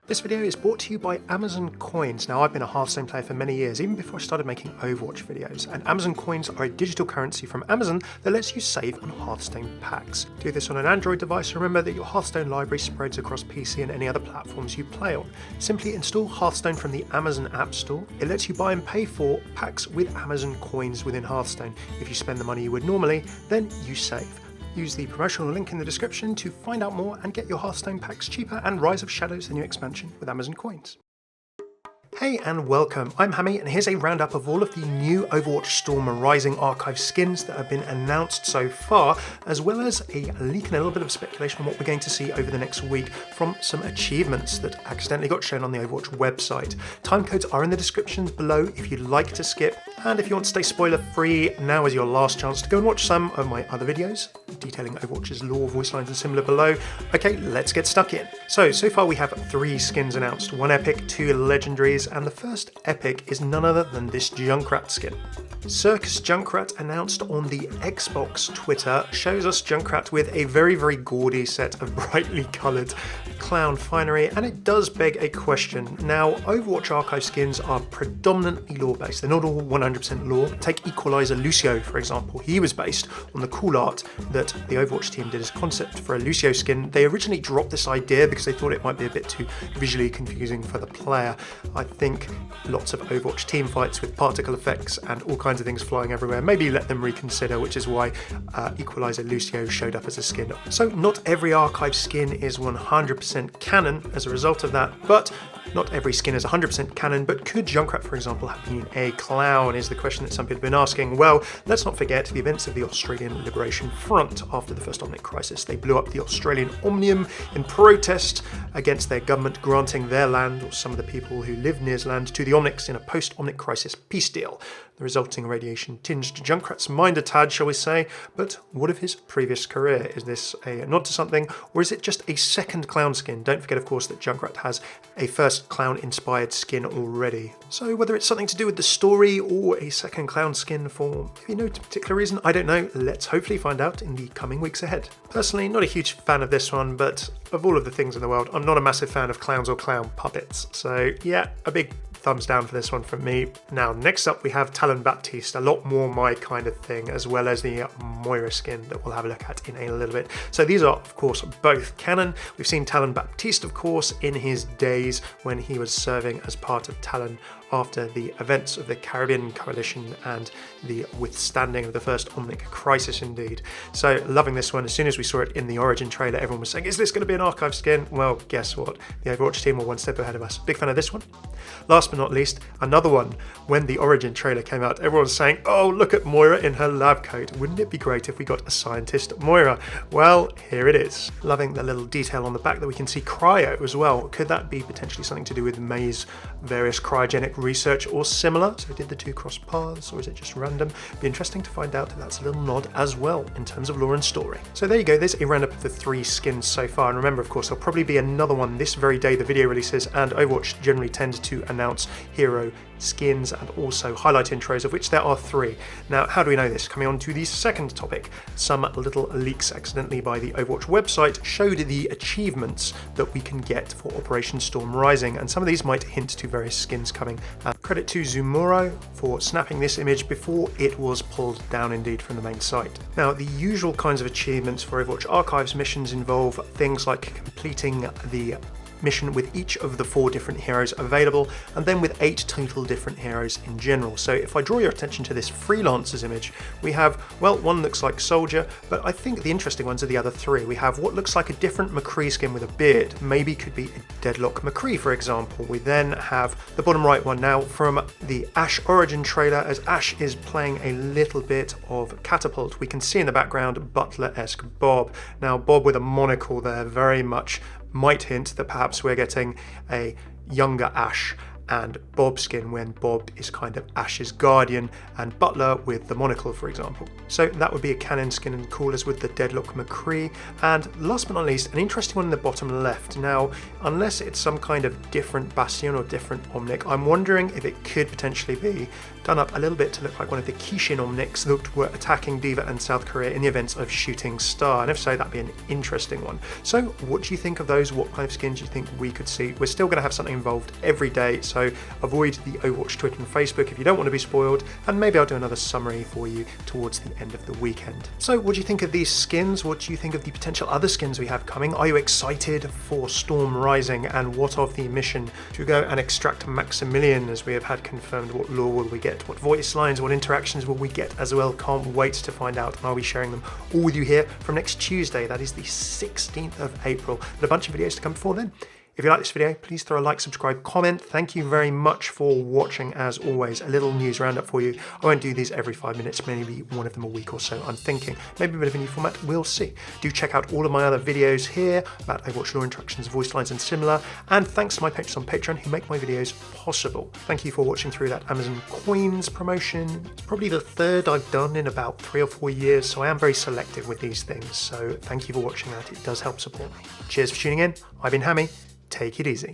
This video is brought to you by Amazon Coins. Now, I've been a Hearthstone player for many years, even before I started making Overwatch videos, and Amazon Coins are a digital currency from Amazon that lets you save on Hearthstone packs. Do this on an Android device. Remember that your Hearthstone library spreads across PC and any other platforms you play on. Simply install Hearthstone from the Amazon App Store. It lets you buy and pay for packs with Amazon Coins within Hearthstone. If you spend the money you would normally, then you save. Use the promotional link in the description to find out more and get your Hearthstone packs cheaper and Rise of Shadows, the new expansion, with Amazon Coins. Hey and welcome, I'm Hammeh, and here's a roundup of all of the new Overwatch Storm Rising archive skins that have been announced so far, as well as a leak and a little bit of speculation on what we're going to see over the next week from some achievements that accidentally got shown on the Overwatch website. Timecodes are in the descriptions below if you'd like to skip, and if you want to stay spoiler free, now is your last chance to go and watch some of my other videos detailing Overwatch's lore, voice lines and similar below. Okay, let's get stuck in. So far we have 3 skins announced, 1 epic, 2 legendaries, and the first epic is none other than this Junkrat skin. Circus Junkrat, announced on the Xbox Twitter, shows us Junkrat with a very gaudy set of brightly coloured clown finery, and it does beg a question. Now, Overwatch archive skins are predominantly lore-based. They're not all 100% lore. Take Equalizer Lucio, for example. He was based on the cool art that the Overwatch team did as concept for a Lucio skin. They originally dropped this idea because they thought it might be a bit too visually confusing for the player. I think lots of Overwatch team fights with particle effects and all kinds of things flying everywhere, maybe let them reconsider, which is why Equalizer Lucio showed up as a skin. So not every archive skin is 100% canon as a result of that, but not every skin is 100% canon. But could Junkrat, for example, have been a clown, is the question that some people have been asking. Well, let's not forget the events of the Australian Liberation Front after the first Omnic Crisis. They blew up the Australian Omnium in protest against their government granting their land, or some of the people who live near land, to the Omnics in a post-Omnic Crisis peace deal. The resulting radiation tinged Junkrat's mind a tad, shall we say, but what of his previous career? Is this a nod to something, or is it just a second clown skin? Don't forget, of course, that Junkrat has a first clown-inspired skin already. So whether it's something to do with the story or a second clown skin for maybe no particular reason, I don't know. Let's hopefully find out in the coming weeks ahead. Personally, not a huge fan of this one, but of all of the things in the world, I'm not a massive fan of clowns or clown puppets. So yeah, a big thumbs down for this one from me. Now, next up we have Talon Baptiste, a lot more my kind of thing, as well as the Moira skin that we'll have a look at in a little bit. So these are, of course, both canon. We've seen Talon Baptiste, of course, in his days when he was serving as part of Talon after the events of the Caribbean Coalition and the withstanding of the first Omnic Crisis indeed. So loving this one. As soon as we saw it in the Origin trailer, everyone was saying, is this going to be an archive skin? Well, guess what? The Overwatch team were one step ahead of us. Big fan of this one. Last but not least, another one. When the Origin trailer came out, everyone was saying, oh, look at Moira in her lab coat. Wouldn't it be great if we got a scientist Moira? Well, here it is. Loving the little detail on the back that we can see cryo as well. Could that be potentially something to do with May's various cryogenic research or similar? So did the two cross paths, or is it just random? Be interesting to find out if that's a little nod as well in terms of lore and story. So there you go, there's a roundup of the 3 skins so far, and remember, of course, there'll probably be another one this very day the video releases, and Overwatch generally tends to announce hero skins and also highlight intros, of which there are 3. Now, how do we know this? Coming on to the second topic, some little leaks accidentally by the Overwatch website showed the achievements that we can get for Operation Storm Rising, and some of these might hint to various skins coming. Credit to Zumoro for snapping this image before it was pulled down indeed from the main site. Now, the usual kinds of achievements for Overwatch Archives missions involve things like completing the mission with each of the 4 different heroes available, and then with 8 total different heroes in general. So if I draw your attention to this freelancers image, we have, well, one looks like Soldier, but I think the interesting ones are the other 3. We have what looks like a different McCree skin with a beard, maybe could be a Deadlock McCree, for example. We then have the bottom right one now from the Ashe Origin trailer, as Ashe is playing a little bit of Catapult. We can see in the background Butler-esque Bob. Now, Bob with a monocle there very much might hint that perhaps we're getting a younger Ashe and Bob skin when Bob is kind of Ash's guardian, and Butler with the monocle, for example. So that would be a canon skin and coolers with the Deadlock McCree. And last but not least, an interesting one in the bottom left. Now, unless it's some kind of different Bastion or different Omnic, I'm wondering if it could potentially be done up a little bit to look like one of the Kishin Omnics that were attacking Diva and South Korea in the events of Shooting Star, and if so, that'd be an interesting one. So what do you think of those? What kind of skins do you think we could see? We're still going to have something involved every day, so avoid the Overwatch Twitter and Facebook if you don't want to be spoiled, and maybe I'll do another summary for you towards the end of the weekend. So what do you think of these skins? What do you think of the potential other skins we have coming? Are you excited for Storm Rising, and what of the mission to go and extract Maximilian, as we have had confirmed? What lore will we get? What voice lines, what interactions will we get as well? Can't wait to find out, and I'll be sharing them all with you here from next Tuesday. That is the 16th of April, and a bunch of videos to come before then. If you like this video, please throw a like, subscribe, comment. Thank you very much for watching. As always, a little news roundup for you. I won't do these every 5 minutes, maybe one of them a week or so, I'm thinking. Maybe a bit of a new format, we'll see. Do check out all of my other videos here about Overwatch lore, interactions, voice lines and similar. And thanks to my patrons on Patreon who make my videos possible. Thank you for watching through that Amazon Coins promotion. It's probably the third I've done in about 3 or 4 years, so I am very selective with these things. So thank you for watching that, it does help support me. Cheers for tuning in, I've been Hammeh. Take it easy.